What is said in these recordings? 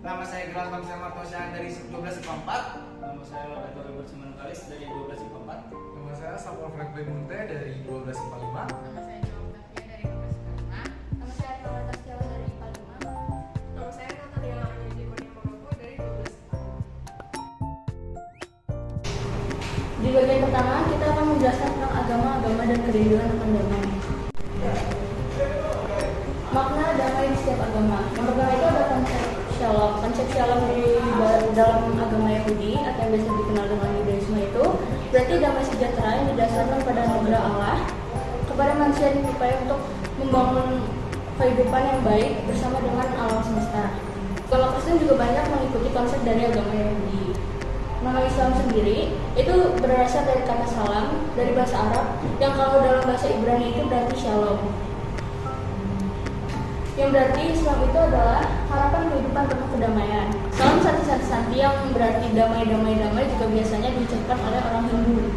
Nama saya Gelas Bangsa Martosyan dari 12 IPA 4. Nama saya Loreto Robert Simanungkalis dari 12 IPA 4. Nama saya Samuel Franklin Munte dari 12 IPA 5. Nama saya Joe Octavia dari 12 IPA 5. Nama saya Arnold Tastiawa dari IPA 5. Nama saya Natalia Anjali Kurnia Monoko dari 12 IPA 5. Di bagian pertama, kita akan menjelaskan tentang agama dan kerinduan akan damai. Makna damai di setiap agama. Yang pertama itu ada konsep shalom. Konsep shalom di dalam agama Yahudi atau yang biasa dikenal dengan Yudaisme itu berarti damai sejahtera yang didasarkan pada anugerah Allah kepada manusia yang diupaya untuk membangun kehidupan yang baik bersama dengan alam semesta. Kalau Kristen juga banyak mengikuti konsep dari agama Yahudi. Nama Islam sendiri itu berasal dari kata salam dari bahasa Arab yang kalau dalam bahasa Ibrani itu berarti shalom. Yang berarti Islam itu adalah harapan kehidupan penuh kedamaian. Salam santi yang berarti damai juga biasanya diucapkan oleh orang Hindu.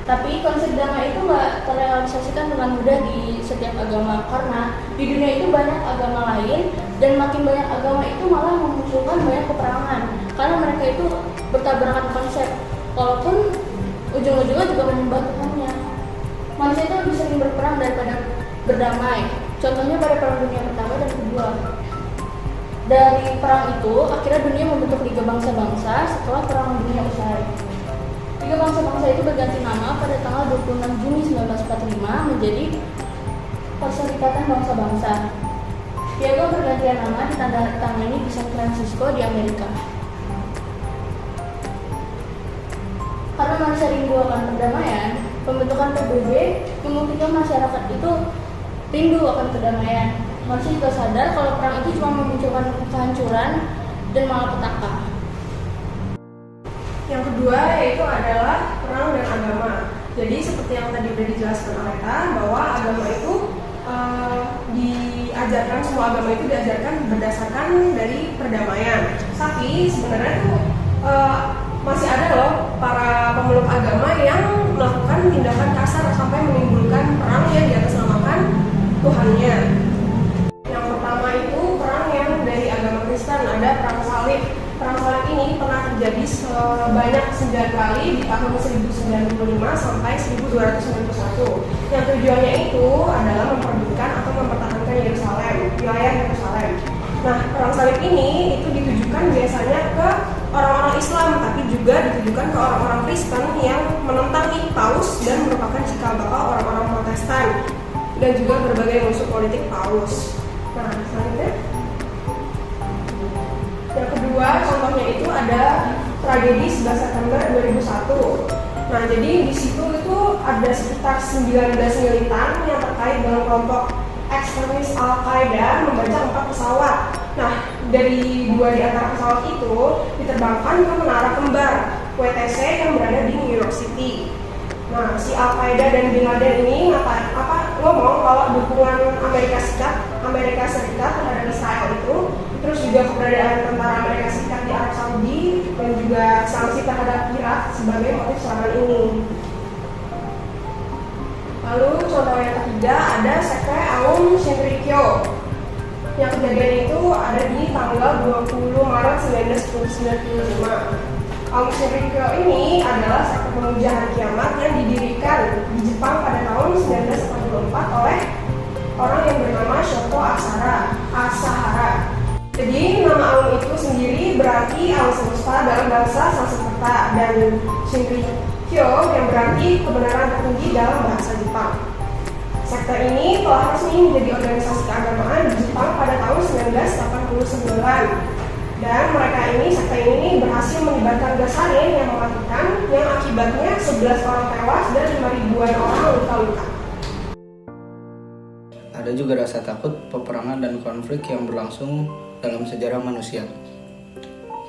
Tapi konsep damai itu nggak terrealisasikan dengan mudah di setiap agama karena di dunia itu banyak agama lain dan makin banyak agama itu malah memunculkan banyak peperangan karena mereka itu bertabrakan konsep walaupun ujung-ujungnya juga menyembah Tuhannya. Manusia itu lebih sering berperang daripada berdamai. Contohnya pada Perang Dunia Pertama dan Kedua. Dari perang itu, akhirnya dunia membentuk Liga Bangsa-Bangsa setelah Perang Dunia usai. Liga Bangsa-Bangsa itu berganti nama pada tanggal 26 Juni 1945 menjadi Perserikatan Bangsa-Bangsa. Piagam pergantian nama ditandatangani di San Francisco di Amerika. Karena manusia rindu akan perdamaian, pembentukan PBB memungkinkan masyarakat itu rindu akan kedamaian. Manusia juga sadar kalau perang itu cuma memunculkan kehancuran dan malapetaka. Yang kedua yaitu adalah perang dan agama. Jadi seperti yang tadi sudah dijelaskan oleh Reta bahwa agama itu diajarkan, semua agama itu diajarkan berdasarkan dari perdamaian. Tapi sebenarnya itu masih ada loh para pemeluk agama yang melakukan tindakan kasar sampai menimbulkan perang yang diatasnamakan Tuhannya. Yang pertama itu perang yang dari agama Kristen, ada perang salib. Perang salib ini pernah terjadi sebanyak 9 kali di tahun 1095 sampai 1291. Yang tujuannya itu adalah memperebutkan atau mempertahankan Yerusalem, wilayah Yerusalem. Nah, perang salib ini itu ditujukan biasanya ke orang-orang Islam, tapi juga ditujukan ke orang-orang Kristen yang menentang Paus dan merupakan cikal bakal orang-orang Protestan dan juga berbagai musuh politik Paus. Nah, selanjutnya yang kedua contohnya itu ada tragedi 11 September 2001. Nah, jadi di situ itu ada sekitar 19 militan yang terkait dengan kelompok ekstremis Al-Qaeda membaca 4 pesawat. Nah, dari 2 di antara pesawat itu diterbangkan ke menara kembar WTC yang berada di New York City. Nah, si Al-Qaeda dan Bin Laden ini ngomong kalau dukungan Amerika Serikat terhadap Israel itu, terus juga keberadaan tentara Amerika Serikat di Arab Saudi dan juga sanksi terhadap Irak sebagai motif serangan ini. Lalu contoh yang ketiga ada sekte Aum Shinrikyo. Yang kejadian itu ada di tanggal 20 Maret 1995. Aum Shinrikyo ini adalah sekte pemuja hari kiamat yang didirikan di Jepang pada tahun 1944 oleh orang yang bernama Shoko Asahara. Jadi nama Aum itu sendiri berarti alam semesta dalam bahasa Sanskerta dan Shinrikyo yang berarti kebenaran tertinggi dalam bahasa Jepang. Sekte ini telah resmi menjadi organisasi keagamaan di Jepang pada tahun 1989. Dan sekte ini berhasil menyebarkan gas sarin yang mematikan yang akibatnya 11 orang tewas dan 5.000-an orang luka-luka. Ada juga rasa takut, peperangan dan konflik yang berlangsung dalam sejarah manusia.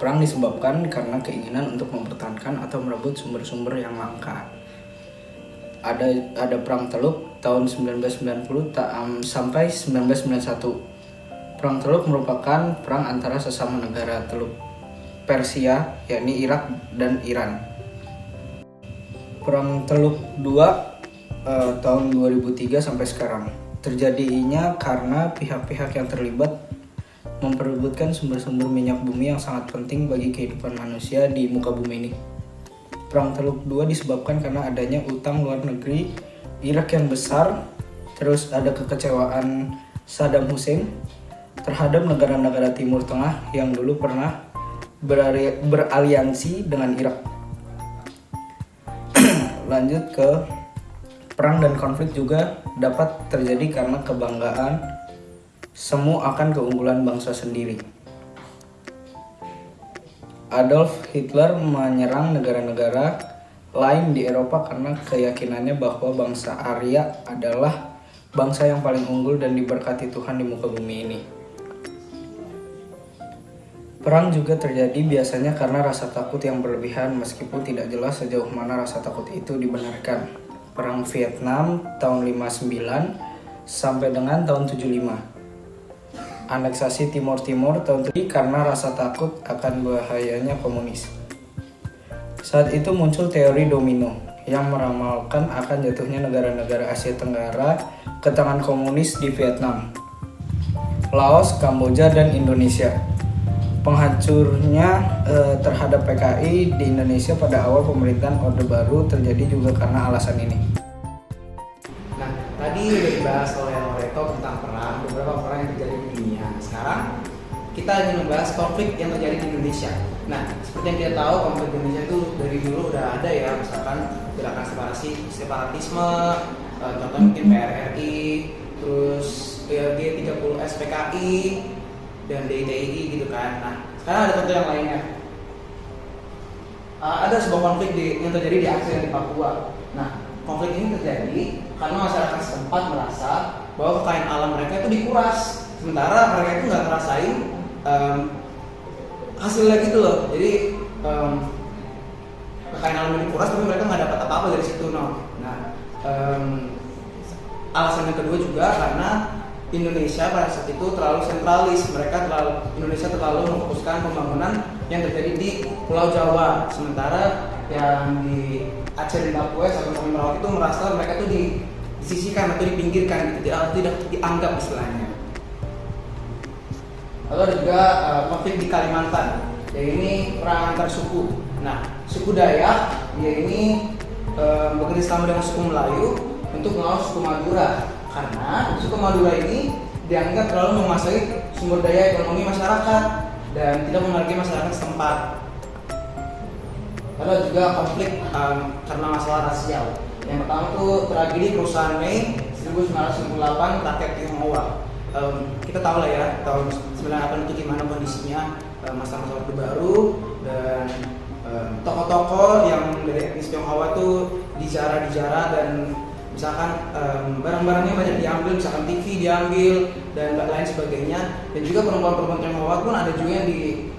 Perang disebabkan karena keinginan untuk mempertahankan atau merebut sumber-sumber yang langka. Ada perang Teluk tahun 1990 sampai 1991. Perang Teluk merupakan perang antara sesama negara Teluk Persia, yakni Irak dan Iran. Perang Teluk II tahun 2003 sampai sekarang. Terjadinya karena pihak-pihak yang terlibat memperebutkan sumber-sumber minyak bumi yang sangat penting bagi kehidupan manusia di muka bumi ini. Perang Teluk II disebabkan karena adanya utang luar negeri Irak yang besar, terus ada kekecewaan Saddam Hussein terhadap negara-negara Timur Tengah yang dulu pernah beraliansi dengan Irak. Lanjut ke perang dan konflik juga dapat terjadi karena kebanggaan semu akan keunggulan bangsa sendiri. Adolf Hitler menyerang negara-negara lain di Eropa karena keyakinannya bahwa bangsa Arya adalah bangsa yang paling unggul dan diberkati Tuhan di muka bumi ini. Perang juga terjadi biasanya karena rasa takut yang berlebihan, meskipun tidak jelas sejauh mana rasa takut itu dibenarkan. Perang Vietnam tahun 59 sampai dengan tahun 75. Aneksasi Timor tahun 3 karena rasa takut akan bahayanya komunis. Saat itu muncul teori domino yang meramalkan akan jatuhnya negara-negara Asia Tenggara ke tangan komunis di Vietnam, Laos, Kamboja, dan Indonesia. Penghancurnya terhadap PKI di Indonesia pada awal pemerintahan Orde Baru terjadi juga karena alasan ini. Nah, tadi udah dibahas oleh Loreto tentang perang, beberapa perang yang terjadi di dunia. Sekarang kita ingin membahas konflik yang terjadi di Indonesia. Nah, seperti yang kita tahu, konflik di Indonesia itu dari dulu udah ada ya, misalkan gerakan separatisme, contoh mungkin PRRI, terus G30S PKI, dan DITI gitu kan. Nah, sekarang ada contoh yang lainnya. Ada sebuah konflik yang terjadi di Aceh dan di Papua. Nah, konflik ini terjadi karena masyarakat setempat merasa bahwa kekayaan alam mereka itu dikuras, sementara mereka itu nggak ngerasain hasilnya gitu loh. Jadi kekayaan alam ini dikuras tapi mereka nggak dapat apa-apa dari situ. Nah, alasan yang kedua juga karena Indonesia pada saat itu terlalu sentralis. Indonesia terlalu memfokuskan pembangunan yang terjadi di Pulau Jawa, sementara yang di Aceh dan Papua sampai Merauke itu merasa mereka tuh disisihkan atau dipinggirkan, tidak dianggap istilahnya. Lalu ada juga konflik di Kalimantan, yaitu perang antar suku. Nah, suku Dayak dia ini bekerja sama dengan suku Melayu untuk melawan suku Madura, karena suku Madura ini dianggap terlalu menguasai sumber daya ekonomi masyarakat dan tidak menghargai masyarakat setempat. Lalu juga konflik karena masalah rasial. Yang pertama tuh tragedi perusahaan Mei 1998 rakyat Tionghoa. Kita tahu lah ya, tahun 98 itu gimana kondisinya, masa-masa Orde Baru, dan tokoh-tokoh yang dari etnis Tionghoa tuh dijarah dan misalkan barang-barangnya banyak diambil, misalkan TV diambil dan lain sebagainya. Dan juga perempuan-perempuan Tionghoa pun ada juga yang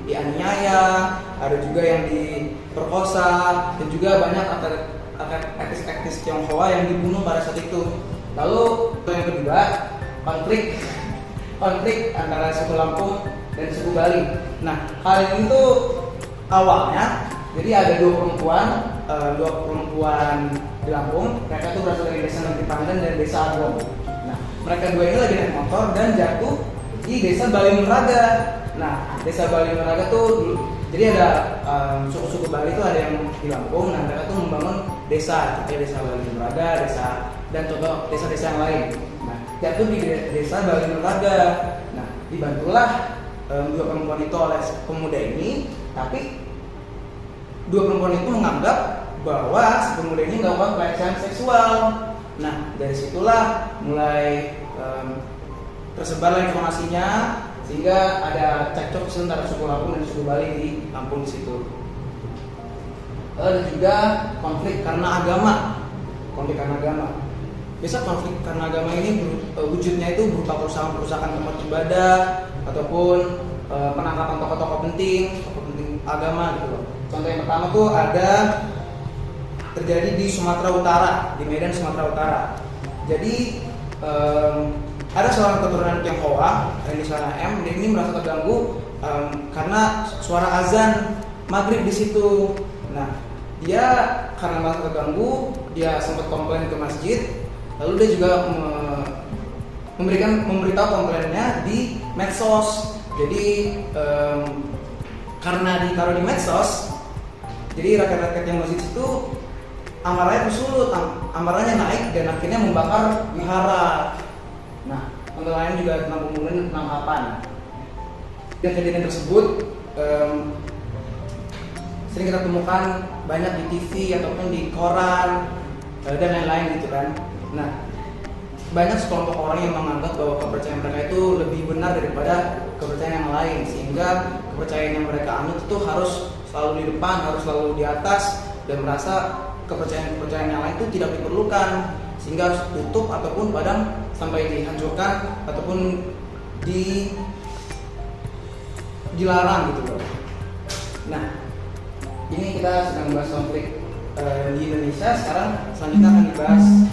dianiaya, ada juga yang diperkosa, dan juga banyak etnis Tionghoa yang dibunuh pada saat itu. Lalu yang kedua, konflik antara suku Lampung dan suku Bali. Nah, hal ini tuh awalnya jadi ada dua perempuan di Lampung. Mereka tuh berasal dari desa Negeri Pandan dan desa Agong. Nah, mereka dua ini lagi naik motor dan jatuh di desa Bali Nuraga. Nah, desa Bali Nuraga tuh jadi ada suku-suku Bali itu ada yang di Lampung. Nah, mereka tuh membangun desa, seperti desa Bali Nuraga, dan contoh desa-desa yang lain. Nah, jatuh di desa Bali Nuraga. Nah, dibantulah dua perempuan itu oleh pemuda ini, tapi dua perempuan itu menganggap bahwa si pemuda ini melakukan pelecehan seksual. Nah, dari situlah mulai tersebarlah informasinya, sehingga ada cekcok antara suku Lampung dan suku Bali di Lampung di situ. Ada juga konflik karena agama. Biasa konflik karena agama ini wujudnya itu berupa perusahaan tempat ibadah ataupun penangkapan tokoh-tokoh penting agama gitu loh. Contoh yang pertama tuh ada terjadi di Sumatera Utara, di Medan, Sumatera Utara. Jadi ada seorang keturunan Tionghoa, inisialnya M, dia ini merasa terganggu karena suara azan maghrib di situ. Nah, dia karena merasa terganggu, dia sempat komplain ke masjid. Lalu dia juga memberitahu komplainnya di medsos. Jadi karena ditaruh di medsos, jadi rakyat-rakyat yang masjid itu amarahnya bersulut, amarahnya naik dan akhirnya membakar wihara. Nah, antara lain juga tentang pembunuhan dan penangkapan. Dan kejadian tersebut sering kita temukan banyak di TV ataupun di koran dan lain-lain gitu kan. Nah, banyak sekelompok orang yang menganggap bahwa kepercayaan mereka itu lebih benar daripada kepercayaan yang lain, sehingga kepercayaan yang mereka anut itu harus selalu di depan, harus selalu di atas, dan merasa kepercayaan yang lain itu tidak diperlukan, sehingga harus tutup ataupun padam sampai dihancurkan ataupun dilarang gitu loh. Nah, ini kita sedang membahas konflik di Indonesia. Sekarang selanjutnya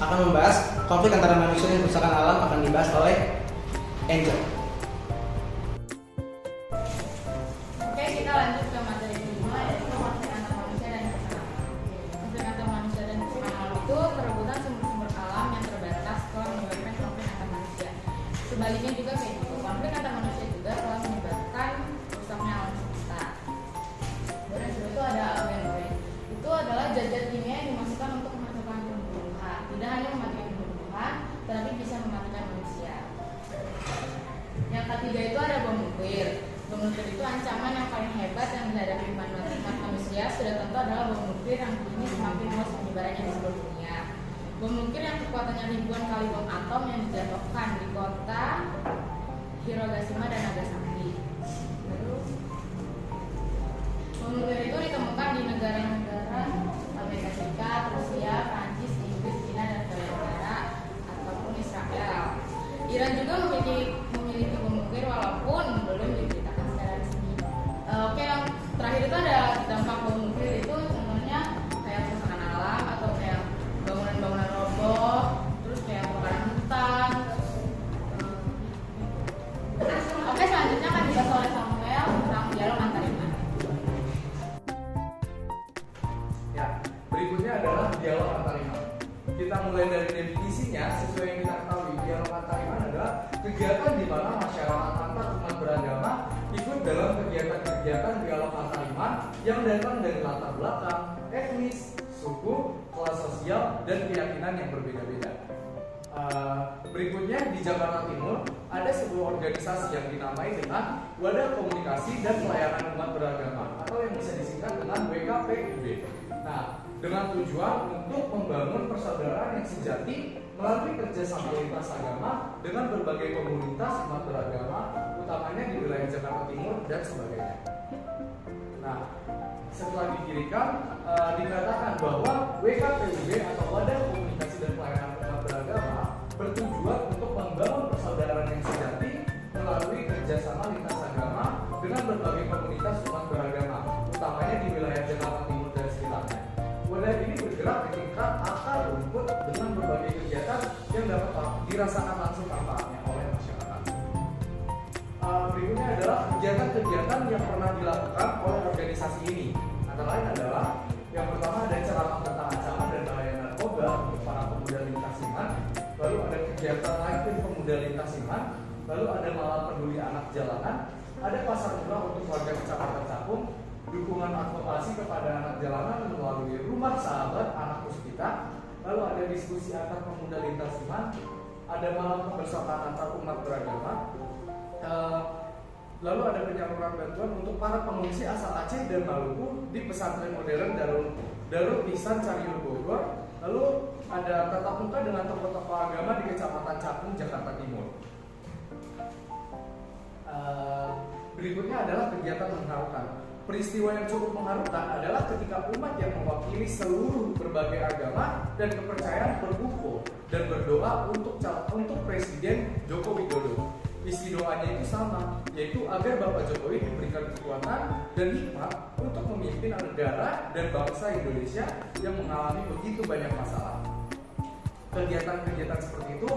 akan membahas konflik antara manusia dan kerusakan alam, akan dibahas oleh Angel. Oke, kita lanjut ke materi kelima, yaitu konflik antar manusia dan kerusakan alam. Konflik antar manusia dan kerusakan alam itu perebutan sumber-sumber alam yang terbatas telah menyebabkan konflik antar manusia. Sebaliknya juga kayak gitu, konflik antar manusia juga telah menyebabkan rusaknya alam semesta. Dan itu ada organ-organ. Itu adalah zat-zat kimia yang dimasukkan untuk melakukan pembunuhan. Tidak hanya mematikan pembunuhan, tetapi bisa mematikan manusia. Yang ketiga itu ada bom nuklir. Bom nuklir itu ancaman yang paling hebat yang dihadapi umat manusia. Sudah tentu adalah bom nuklir yang kini semakin luas penyebarannya di seluruh dunia. Bom nuklir yang kekuatannya ribuan kali bom atom yang dijatuhkan di kota Hiroshima dan Nagasaki. Bom nuklir itu ditemukan di negara-negara Amerika Serikat, Rusia, Prancis, Inggris, China, dan negara ataupun Israel. Iran juga memiliki bom nuklir walaupun belum diberitakan secara resmi. Oke, yang terakhir itu ada dampak bom nuklir itu contohnya kayak kerusakan alam atau kayak bangunan-bangunan roboh, terus kayak kebakaran hutan. Oke, selanjutnya akan dibahas oleh Samuel tentang dialog antar iman. Ya, berikutnya adalah dialog antar iman. Kita mulai dari definisinya. Sesuai yang kita ketahui, dialog antar iman adalah kegiatan di mana masyarakat antar umat beragama ikut dalam kegiatan-kegiatan dialog antar iman yang datang dari latar belakang, etnis, suku, kelas sosial, dan keyakinan yang berbeda-beda. Berikutnya di Jakarta Timur ada sebuah organisasi yang dinamai dengan Wadah Komunikasi dan Pelayanan Umat Beragama atau yang bisa disingkat dengan WKPUB. Nah, dengan tujuan untuk membangun persaudaraan yang sejati melalui kerjasama lintas agama dengan berbagai komunitas umat beragama, utamanya di wilayah Jakarta Timur dan sebagainya. Nah, setelah didirikan, dikatakan bahwa WKPUB atau Wadah Komunikasi dan Pelayanan Umat Beragama bertujuan untuk membangun persaudaraan yang sejati melalui kerjasama lintas agama dengan berbagai komunitas umat beragama, utamanya di wilayah Jakarta Timur dan sekitarnya. Wadah ini bergerak di tingkat akar rumput dengan berbagai kegiatan yang dapat dirasakan langsung manfaatnya oleh masyarakat. Berikutnya adalah kegiatan-kegiatan yang pernah dilakukan oleh organisasi ini. Antara lain adalah yang pertama ada ceramah tentang ancaman dan bahaya narkoba untuk para pemuda lintas iman. Lalu ada kegiatan Live Pemuda Lintas Iman. Lalu ada Malam Peduli Anak Jalanan. Ada pasar murah untuk warga Kecamatan Cakung. Dukungan advokasi kepada anak jalanan melalui Rumah Sahabat Anak Puspita. Lalu ada diskusi antar pemuda lintas iman. Ada malam kebersamaan antar umat beragama. Lalu ada penyaluran bantuan untuk para pengungsi asal Aceh dan Maluku di pesantren modern Darul Ihsan Cariur Bogor. Lalu ada tatap muka dengan tokoh-tokoh agama di Kecamatan Cakung, Jakarta Timur. Berikutnya adalah kegiatan mengharukan. Peristiwa yang cukup mengharukan adalah ketika umat yang mewakili seluruh berbagai agama dan kepercayaan berkumpul dan berdoa untuk Presiden Joko Widodo. Isi doanya itu sama, yaitu agar Bapak Jokowi diberikan kekuatan dan hikmat untuk memimpin negara dan bangsa Indonesia yang mengalami begitu banyak masalah. Kegiatan-kegiatan seperti itu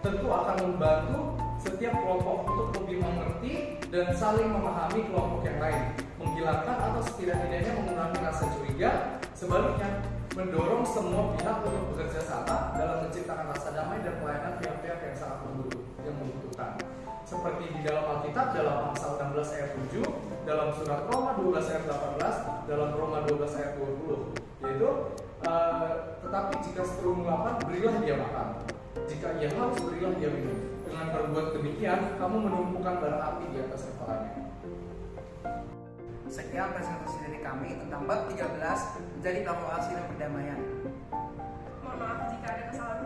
tentu akan membantu setiap kelompok untuk lebih mengerti dan saling memahami kelompok yang lain, menghilangkan atau setidak-tidaknya mengurangi rasa curiga. Sebaliknya, mendorong semua pihak untuk bekerja sama dalam menciptakan rasa damai dan pelayanan pihak-pihak yang sangat membutuhkan. Seperti di dalam Alkitab dalam Amsal 16 14 ayat 7, dalam surat Roma 12 ayat 18, dalam Roma 12 ayat 20, yaitu tetapi jika seteru melawan, berilah dia makan. Jika ia haus, berilah dia minum. Dengan berbuat demikian, kamu menumpukan bara api di atas kepalanya. Sekian presentasi dari kami tentang bab 13 menjadi proklamasi dan perdamaian. Mohon maaf jika ada kesalahan